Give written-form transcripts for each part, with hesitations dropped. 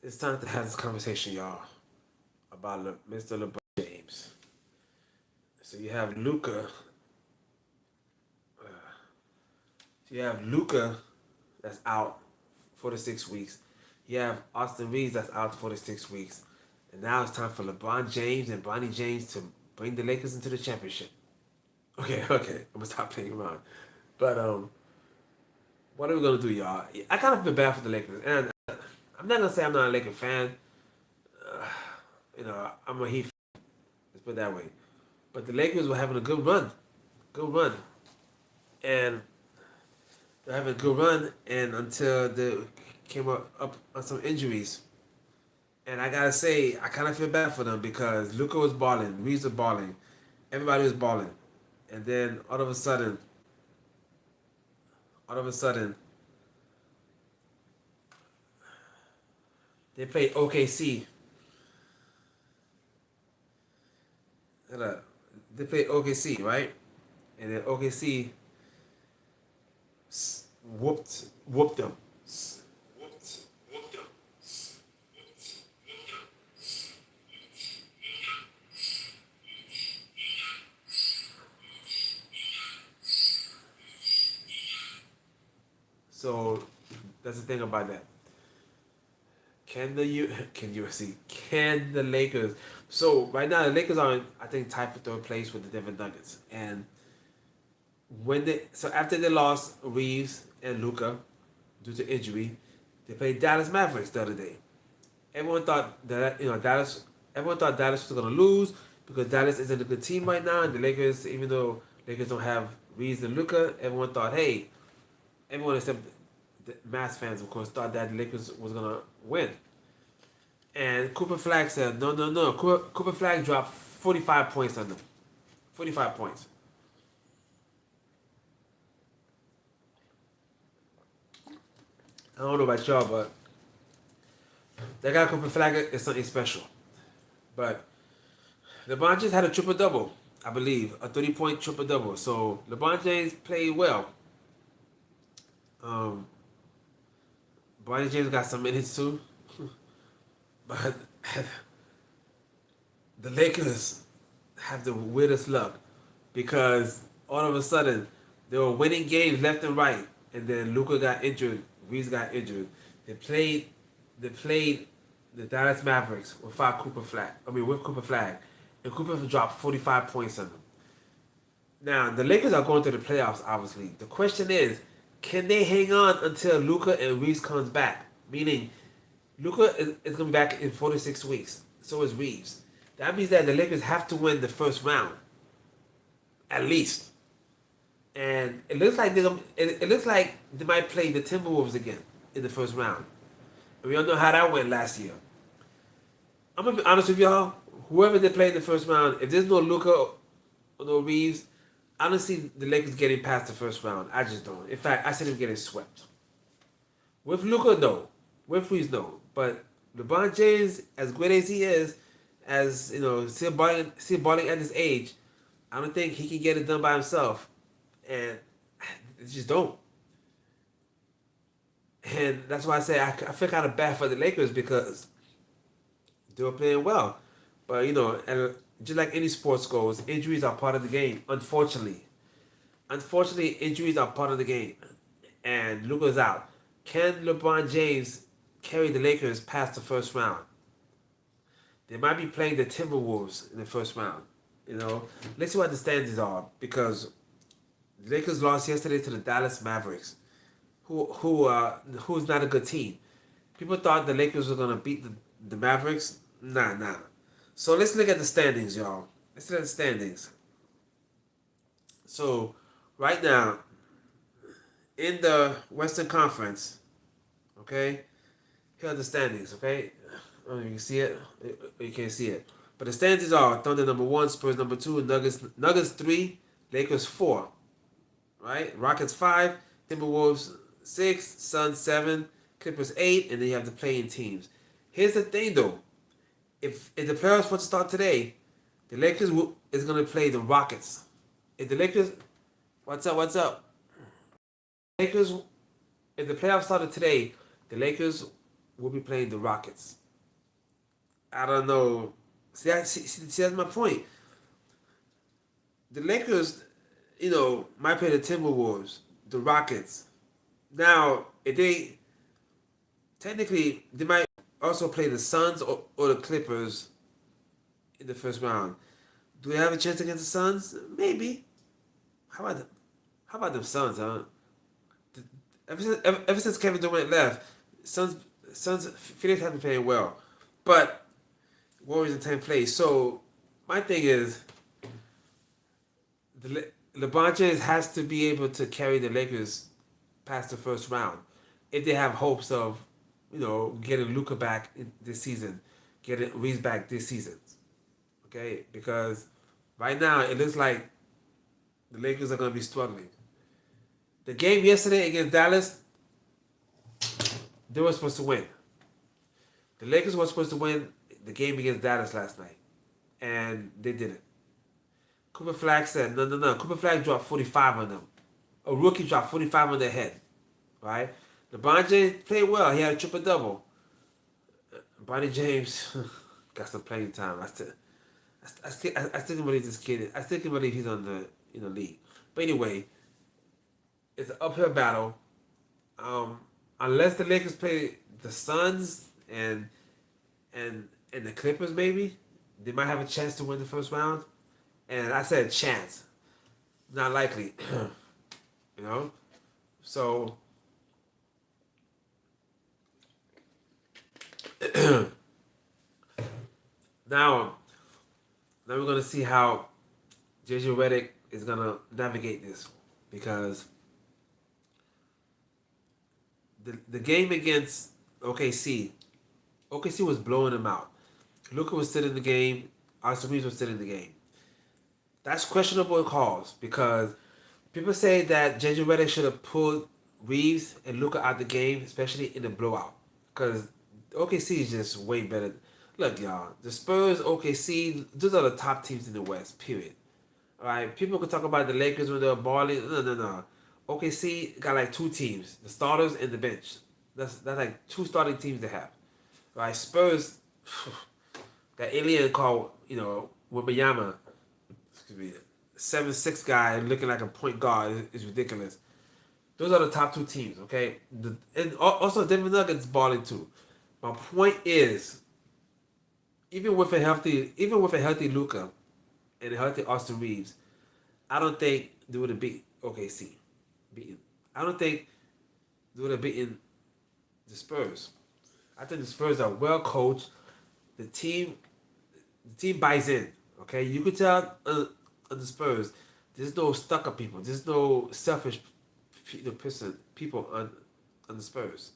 It's time to have this conversation, y'all, about Mr. LeBron James. So you have Luca. You have Luca that's out 4 to 6 weeks. You have Austin Reeves that's out 4 to 6 weeks. And now it's time for LeBron James and Bronny James to bring the Lakers into the championship. Okay, I'm gonna stop playing around. But what are we gonna do, y'all? I kind of feel bad for the Lakers, and I'm not gonna say I'm not a Lakers fan. I'm a Heat. Let's put it that way. But the Lakers were having a good run, and they're having a good run, and until they came up on some injuries, and I gotta say, I kind of feel bad for them because Luka was balling, Reeves was balling, everybody was balling, and then all of a sudden, they played OKC. They played OKC, right? And then OKC whooped them. Whooped them. So that's the thing about that. Can the Lakers? So right now the Lakers are, I think, tied for third place with the Denver Nuggets, and after they lost Reeves and Luca due to injury, they played Dallas Mavericks the other day. Everyone thought that Dallas. Everyone thought Dallas was gonna lose because Dallas isn't a good team right now, and the Lakers, even though Lakers don't have Reeves and Luca, everyone thought, hey, everyone except the Mavs fans, of course, thought that the Lakers was gonna win. And Cooper Flag said, no, no, no. Cooper Flag dropped 45 points on them. 45 points. I don't know about y'all, but that guy Cooper Flag is something special. But LeBron just had a triple double, I believe, a 30-point triple double. So LeBron James played well. Um, Bronny James got some minutes too, but the Lakers have the weirdest luck because all of a sudden they were winning games left and right, and then Luka got injured, Reeves got injured. They played the Dallas Mavericks without Cooper Flag. I mean with Cooper Flag, and Cooper dropped 45 points on them. Now the Lakers are going to the playoffs. Obviously, the question is, can they hang on until Luka and Reeves comes back? Meaning, Luka is going to be back in 4 to 6 weeks. So is Reeves. That means that the Lakers have to win the first round, at least. And it looks like they might play the Timberwolves again in the first round. And we all know how that went last year. I'm gonna be honest with y'all. Whoever they play in the first round, if there's no Luka or no Reeves, I don't see the Lakers getting past the first round. I just don't. In fact, I see them getting swept. With Luka, no. With Reeves, no. But LeBron James, as great as he is, as still balling at this age, I don't think he can get it done by himself, and it just don't. And that's why I say I feel kind of bad for the Lakers because they were playing well, but and just like any sports goes, injuries are part of the game. Unfortunately, injuries are part of the game, and Luka's out. Can LeBron James carry the Lakers past the first round? They might be playing the Timberwolves in the first round. Let's see what the standings are because the Lakers lost yesterday to the Dallas Mavericks, who's not a good team. People thought the Lakers were gonna beat the Mavericks. Nah. So let's look at the standings, y'all. Let's look at the standings. So right now in the Western Conference, okay, here are the standings. Okay, you can see it. You can't see it, but the standings are Thunder number 1, Spurs number 2, Nuggets 3, Lakers 4. Right, Rockets 5, Timberwolves 6, Suns 7, Clippers 8, and then you have the playing teams. Here's the thing though. If the playoffs want to start today, the Lakers is gonna play the Rockets. If the Lakers, what's up? Lakers, if the playoffs started today, the Lakers will be playing the Rockets. I don't know. See, that's my point. The Lakers, might play the Timberwolves, the Rockets. Now, if they technically they might also play the Suns or the Clippers in the first round. Do they have a chance against the Suns? Maybe. How about them? How about them Suns, huh? Ever since Kevin Durant left, Suns Phoenix have been playing well, but Warriors in 10th place. So my thing is, LeBron James has to be able to carry the Lakers past the first round if they have hopes of, getting Luka back this season, getting Reeves back this season. Okay, because right now it looks like the Lakers are going to be struggling. The game yesterday against Dallas, they were supposed to win. The Lakers were supposed to win the game against Dallas last night, and they didn't. Cooper Flag said, no, no, no. Cooper Flag dropped 45 on them. A rookie dropped 45 on their head, right? LeBron James played well. He had a triple-double. Bronny James got some playing time. I still can believe this kid. I still can believe he's on the league. But anyway, it's an uphill battle. Unless the Lakers play the Suns and the Clippers, maybe they might have a chance to win the first round. And I said chance, not likely. you know. So now we're gonna see how JJ Redick is gonna navigate this because the game against OKC was blowing them out. Luka was still in the game. Austin Reeves was still in the game. That's questionable calls because people say that JJ Redick should have pulled Reeves and Luka out the game, especially in the blowout, because OKC is just way better. Look, y'all, the Spurs, OKC, those are the top teams in the West. Period. All right, people can talk about the Lakers when they're balling. No, no, no. OKC got like two teams: the starters and the bench. That's like two starting teams they have. Right? Spurs, that alien called Wembanyama, excuse me, 7'6" guy looking like a point guard is ridiculous. Those are the top two teams, okay? And also Denver Nuggets balling too. My point is, even with a healthy Luka and a healthy Austin Reeves, I don't think they would have beat OKC. Beaten. I don't think they would have beaten the Spurs. I think the Spurs are well coached. The team buys in. Okay, you could tell on the Spurs, there's no stuck up people. There's no selfish people on the Spurs.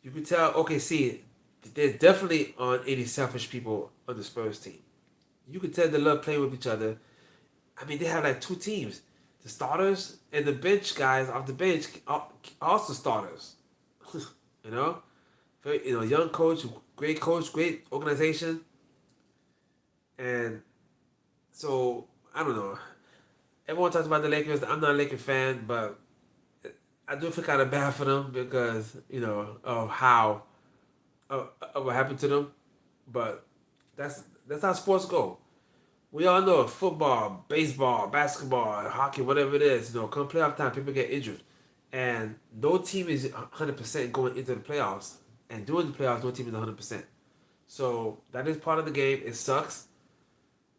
You could tell. Okay, see, there's definitely on any selfish people on the Spurs team. You could tell they love playing with each other. I mean, they have like two teams: the starters and the bench guys off the bench are also starters. you know, very, young coach, great organization, and so I don't know. Everyone talks about the Lakers. I'm not a Laker fan, but I do feel kind of bad for them because of how of what happened to them. But that's how sports go. We all know football, baseball, basketball, hockey, whatever it is. Come playoff time, people get injured, and no team is 100% going into the playoffs. And during the playoffs, no team is 100%. So that is part of the game. It sucks.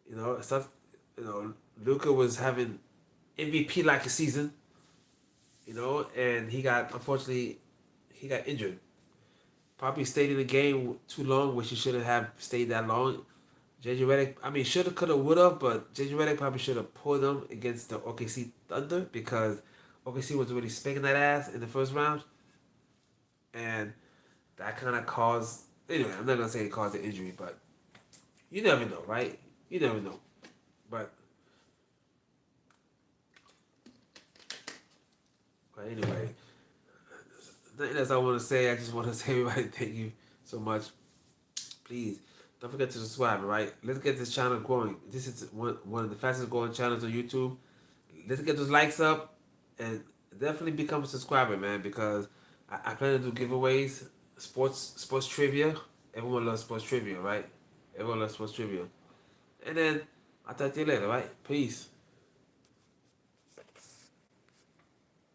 It sucks. Luka was having MVP like a season. And unfortunately he got injured. Probably stayed in the game too long, which he shouldn't have stayed that long. JJ Redick, shoulda, coulda, woulda, but JJ Redick probably should have pulled them against the OKC Thunder because OKC was really spanking that ass in the first round, and that kind of caused. Anyway, I'm not gonna say it caused the injury, but you never know, right? You never know, but anyway, nothing else I want to say. I just want to say, everybody, thank you so much. Please don't forget to subscribe. Right, let's get this channel growing. This is one of the fastest growing channels on YouTube. Let's get those likes up and definitely become a subscriber, man. Because I plan to do giveaways sports trivia. Everyone loves sports trivia, right? Everyone loves sports trivia. And then I'll talk to you later, right? Peace.